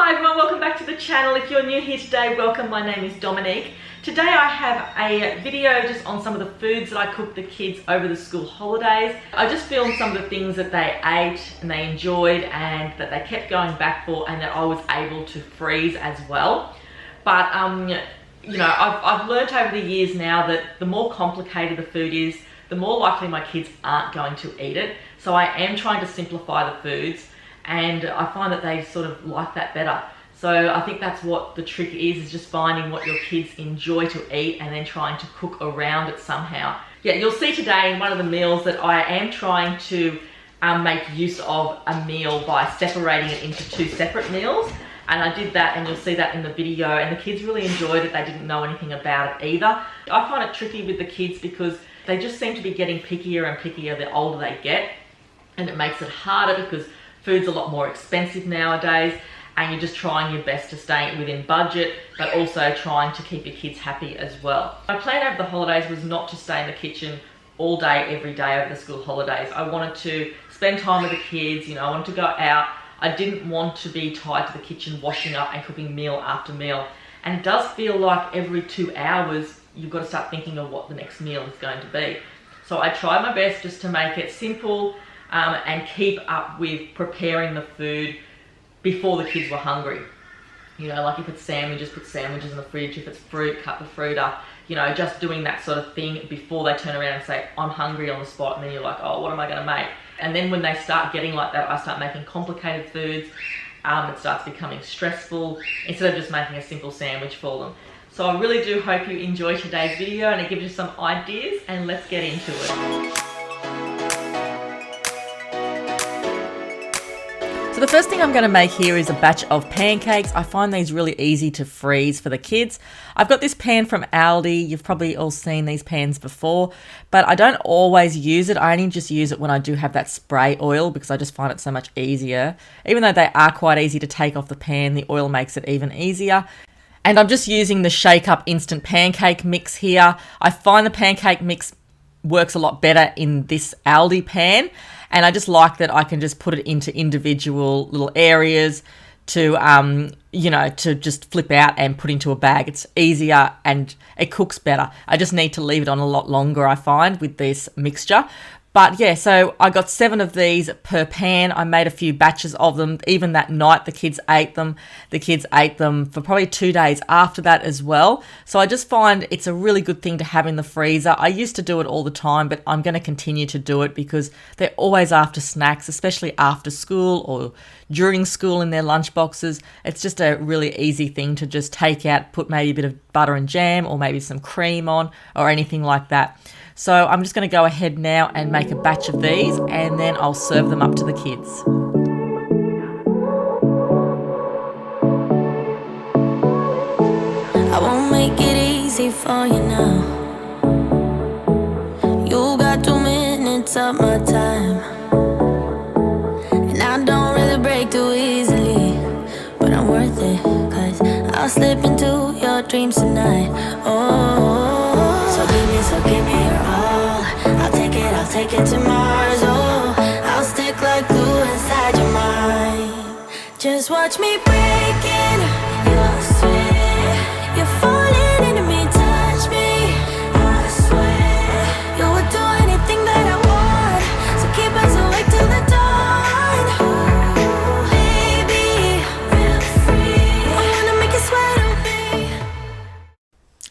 Hi everyone, welcome back to the channel. If you're new here today, welcome. My name is Dominique. Today I have a video just on some of the foods that I cooked the kids over the school holidays. I just filmed some of the things that they ate and they enjoyed and that they kept going back for and that I was able to freeze as well. But you know, I've learnt over the years now that the more complicated the food is, the more likely my kids aren't going to eat it. So I am trying to simplify the foods, and I find that they sort of like that better. So I think that's what the trick is just finding what your kids enjoy to eat and then trying to cook around it somehow. Yeah, you'll see today in one of the meals that I am trying to make use of a meal by separating it into two separate meals. And I did that, and you'll see that in the video, and the kids really enjoyed it. They didn't know anything about it either. I find it tricky with the kids because they just seem to be getting pickier and pickier the older they get, and it makes it harder because food's a lot more expensive nowadays, and you're just trying your best to stay within budget, but also trying to keep your kids happy as well. My plan over the holidays was not to stay in the kitchen all day, every day over the school holidays. I wanted to spend time with the kids, you know, I wanted to go out. I didn't want to be tied to the kitchen, washing up and cooking meal after meal. And it does feel like every 2 hours, you've got to start thinking of what the next meal is going to be. So I tried my best just to make it simple and keep up with preparing the food before the kids were hungry. You know, like if it's sandwiches, put sandwiches in the fridge. If it's fruit, cut the fruit up. You know, just doing that sort of thing before they turn around and say, I'm hungry on the spot. And then you're like, oh, what am I going to make? And then when they start getting like that, I start making complicated foods. It starts becoming stressful instead of just making a simple sandwich for them. So I really do hope you enjoy today's video and it gives you some ideas, and let's get into it. So the first thing I'm going to make here is a batch of pancakes. I find these really easy to freeze for the kids. I've got this pan from Aldi. You've probably all seen these pans before, but I don't always use it. I only just use it when I do have that spray oil because I just find it so much easier. Even though they are quite easy to take off the pan, the oil makes it even easier. And I'm just using the Shake Up instant pancake mix here. I find the pancake mix works a lot better in this Aldi pan, and I just like that I can just put it into individual little areas to you know, to just flip out and put into a bag. It's easier and it cooks better. I just need to leave it on a lot longer, I find, with this mixture. But yeah, so I got 7 of these per pan. I made a few batches of them. Even that night, the kids ate them. The kids ate them for probably 2 days after that as well. So I just find it's a really good thing to have in the freezer. I used to do it all the time, but I'm going to continue to do it because they're always after snacks, especially after school or during school in their lunch boxes. It's just a really easy thing to just take out, put maybe a bit of butter and jam or maybe some cream on or anything like that. So I'm just going to go ahead now and make a batch of these, and then I'll serve them up to the kids. I won't make it easy for you now. You got 2 minutes of my time, and I don't really break too easily, but I'm worth it, 'cause I'll slip into your dreams tonight. So give me your all. I'll take it to Mars. Oh, I'll stick like glue inside your mind. Just watch me breaking your sweat. You're falling into me, touch me. I swear you would do anything that I want. So keep us awake till the dawn. Ooh, baby, feel free. I wanna make you sweat on me.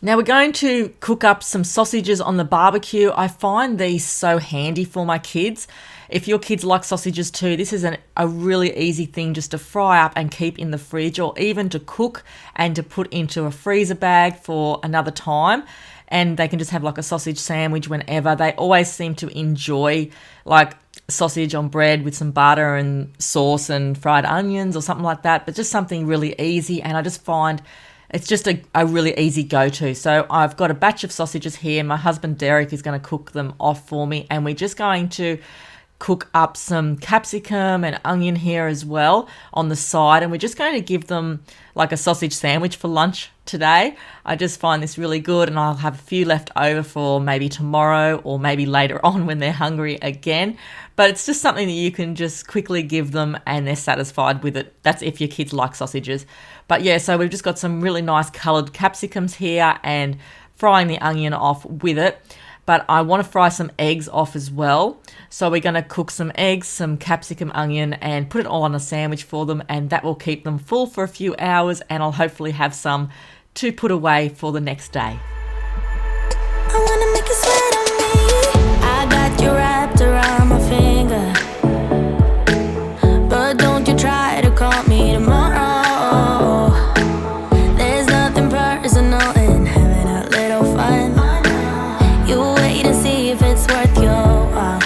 Now we're going to cook up some sausages on the barbecue. I find these so handy for my kids. If your kids like sausages too, this is a really easy thing just to fry up and keep in the fridge, or even to cook and to put into a freezer bag for another time. And they can just have like a sausage sandwich whenever. They always seem to enjoy like sausage on bread with some butter and sauce and fried onions or something like that, but just something really easy. And I just find it's just a really easy go-to. So I've got a batch of sausages here. My husband Derek is going to cook them off for me, and we're just going to cook up some capsicum and onion here as well on the side, and we're just going to give them like a sausage sandwich for lunch today. I just find this really good, and I'll have a few left over for maybe tomorrow or maybe later on when they're hungry again. But it's just something that you can just quickly give them and they're satisfied with it. That's if your kids like sausages. But yeah, so we've just got some really nice coloured capsicums here and frying the onion off with it. But I want to fry some eggs off as well. So we're going to cook some eggs, some capsicum, onion, and put it all on a sandwich for them, and that will keep them full for a few hours, and I'll hopefully have some to put away for the next day. I wanna make you sweat on me. I got you wrapped around my finger, but don't you try to call me tomorrow. There's nothing personal in having a little fun. You wait and see if it's worth your while.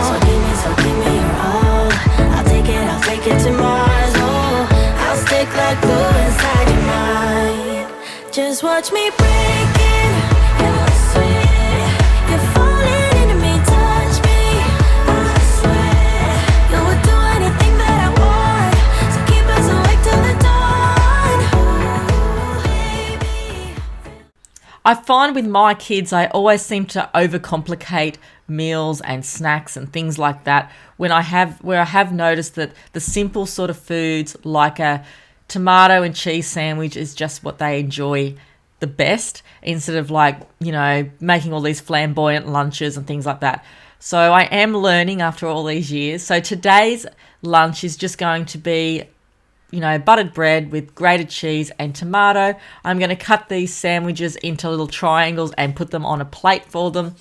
So give me your all. I'll take it to Mars. Oh, I'll stick like glue inside your mind. Just watch me break it. You're sweet. You're falling into me, touch me. I swear you would do anything that I want. So keep us awake till the dawn. Ooh, baby. I find with my kids, I always seem to overcomplicate meals and snacks and things like that where I have noticed that the simple sort of foods like a tomato and cheese sandwich is just what they enjoy the best, instead of making all these flamboyant lunches and things like that. So I am learning after all these years. So today's lunch is just going to be buttered bread with grated cheese and tomato. I'm going to cut these sandwiches into little triangles and put them on a plate for them.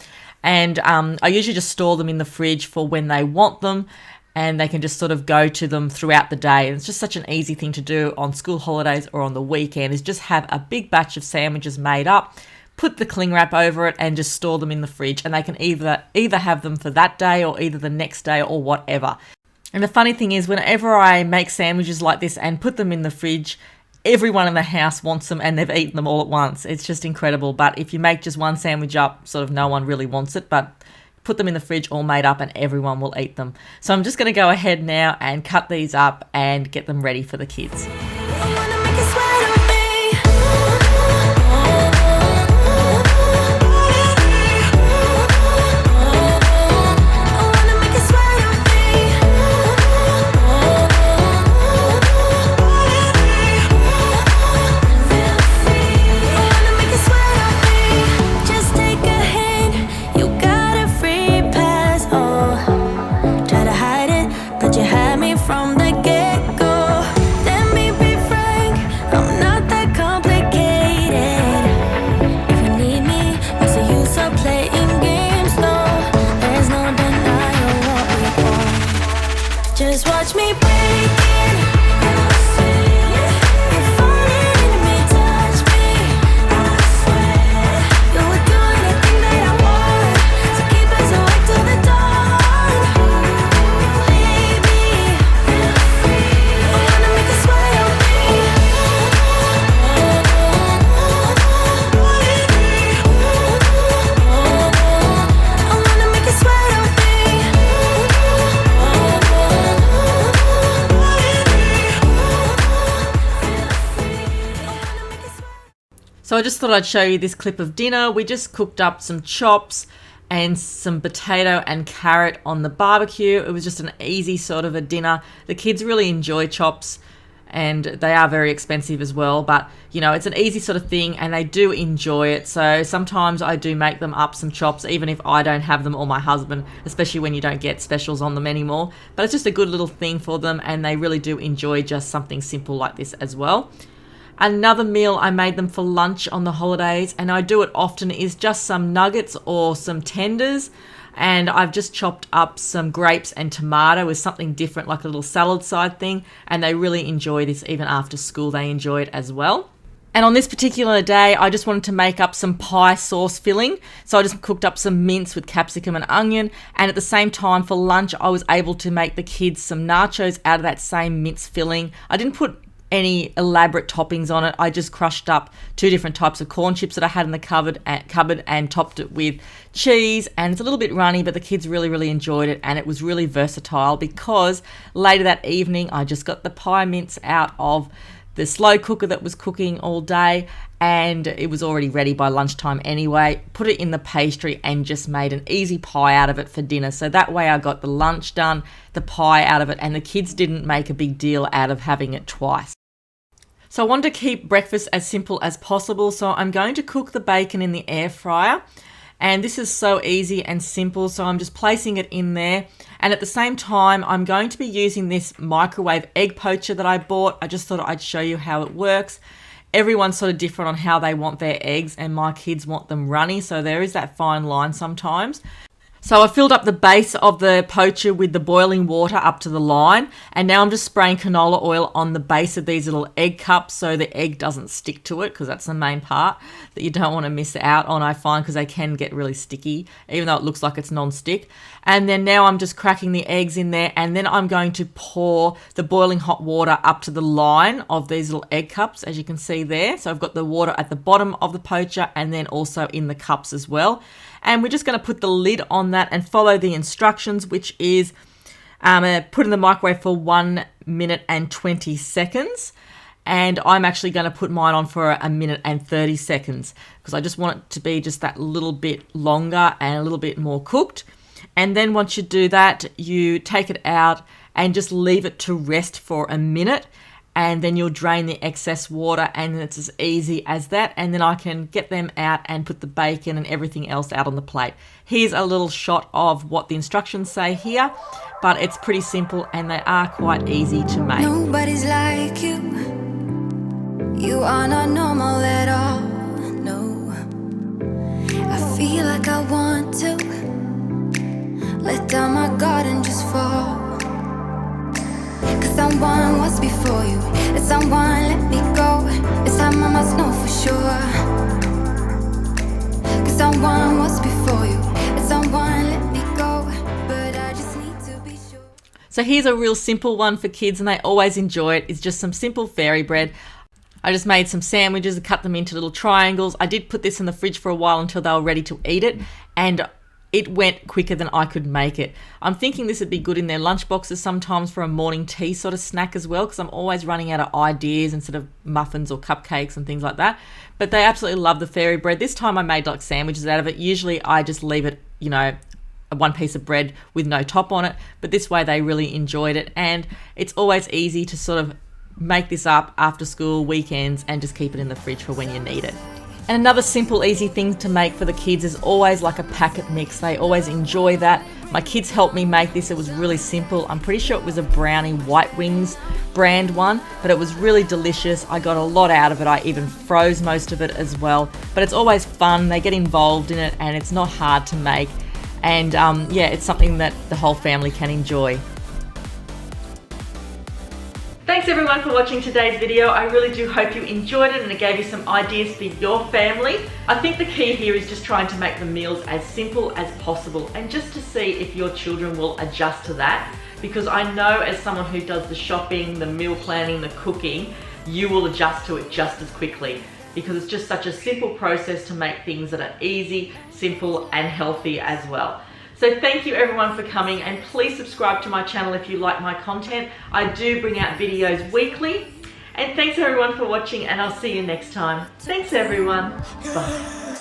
And I usually just store them in the fridge for when they want them, and they can just sort of go to them throughout the day. And it's just such an easy thing to do on school holidays or on the weekend, is just have a big batch of sandwiches made up, put the cling wrap over it, and just store them in the fridge. And they can either have them for that day or either the next day or whatever. And the funny thing is, whenever I make sandwiches like this and put them in the fridge, everyone in the house wants them and they've eaten them all at once. It's just incredible. But if you make just one sandwich up, sort of no one really wants it, but put them in the fridge all made up and everyone will eat them. So I'm just going to go ahead now and cut these up and get them ready for the kids. I wanna make you sweat on me. I wanna make you sweat on me. Feel free. I wanna make you sweat on me. Just take a hint. You got a free pass. Oh, try to hide it, but you had me from the get-go. Let me be frank, I'm not that complicated. If you need me, what's the use of playing games? No, there's no denying what we want. Just watch me break it. You're sweet. You're falling into me, touch me. I swear you would do anything that I want. So keep us awake till the dawn. Baby, feel free. I wanna make you sweat on me. I wanna make you sweat on me. So I just thought I'd show you this clip of dinner. We just cooked up some chops and some potato and carrot on the barbecue. It was just an easy sort of a dinner. The kids really enjoy chops, and they are very expensive as well, but it's an easy sort of thing and they do enjoy it. So sometimes I do make them up some chops even if I don't have them or my husband, especially when you don't get specials on them anymore. But it's just a good little thing for them, and they really do enjoy just something simple like this as well. Another meal I made them for lunch on the holidays, and I do it often, is just some nuggets or some tenders. And I've just chopped up some grapes and tomato with something different, like a little salad side thing. And they really enjoy this. Even after school, they enjoy it as well. And on this particular day, I just wanted to make up some pie sauce filling. So I just cooked up some mince with capsicum and onion. And at the same time, for lunch, I was able to make the kids some nachos out of that same mince filling. I didn't put any elaborate toppings on it. I just crushed up 2 different types of corn chips that I had in the cupboard and topped it with cheese. And it's a little bit runny, but the kids really enjoyed it, and it was really versatile because later that evening I just got the pie mince out of the slow cooker that was cooking all day, and it was already ready by lunchtime anyway. Put it in the pastry and just made an easy pie out of it for dinner. So that way I got the lunch done, the pie out of it, and the kids didn't make a big deal out of having it twice. So I wanted to keep breakfast as simple as possible, so I'm going to cook the bacon in the air fryer. And this is so easy and simple, so I'm just placing it in there. And at the same time, I'm going to be using this microwave egg poacher that I bought. I just thought I'd show you how it works. Everyone's sort of different on how they want their eggs, and my kids want them runny, so there is that fine line sometimes. So I filled up the base of the poacher with the boiling water up to the line, and now I'm just spraying canola oil on the base of these little egg cups so the egg doesn't stick to it, because that's the main part that you don't want to miss out on, I find, because they can get really sticky, even though it looks like it's non-stick. And then now I'm just cracking the eggs in there, and then I'm going to pour the boiling hot water up to the line of these little egg cups, as you can see there. So I've got the water at the bottom of the poacher and then also in the cups as well. And we're just going to put the lid on that and follow the instructions, which is put in the microwave for 1 minute and 20 seconds. And I'm actually going to put mine on for 1 minute and 30 seconds because I just want it to be just that little bit longer and a little bit more cooked. And then once you do that, you take it out and just leave it to rest for a minute. And then you'll drain the excess water, and it's as easy as that. And then I can get them out and put the bacon and everything else out on the plate. Here's a little shot of what the instructions say here, but it's pretty simple and they are quite easy to make. Nobody's like you. You are not normal at all. No, I feel like I want to let down my guard and just fall. Cause someone was before you, and someone let me go. This time I must know for sure. Cause someone was before you, and someone let me go. But I just need to be sure. So here's a real simple one for kids, and they always enjoy it. It's just some simple fairy bread. I just made some sandwiches and cut them into little triangles. I did put this in the fridge for a while until they were ready to eat it, and it went quicker than I could make it. I'm thinking this would be good in their lunch boxes sometimes for a morning tea sort of snack as well, because I'm always running out of ideas instead of muffins or cupcakes and things like that. But they absolutely love the fairy bread. This time I made like sandwiches out of it. Usually I just leave it, you know, one piece of bread with no top on it. But this way they really enjoyed it. And it's always easy to sort of make this up after school, weekends, and just keep it in the fridge for when you need it. And another simple, easy thing to make for the kids is always like a packet mix. They always enjoy that. My kids helped me make this. It was really simple. I'm pretty sure it was a Brownie White Wings brand one, but it was really delicious. I got a lot out of it. I even froze most of it as well. But it's always fun. They get involved in it, and it's not hard to make. And yeah, it's something that the whole family can enjoy. Thanks everyone for watching today's video. I really do hope you enjoyed it and it gave you some ideas for your family. I think the key here is just trying to make the meals as simple as possible and just to see if your children will adjust to that, because I know as someone who does the shopping, the meal planning, the cooking, you will adjust to it just as quickly, because it's just such a simple process to make things that are easy, simple and healthy as well. So thank you everyone for coming, and please subscribe to my channel if you like my content. I do bring out videos weekly. And thanks everyone for watching, and I'll see you next time. Thanks everyone. Bye.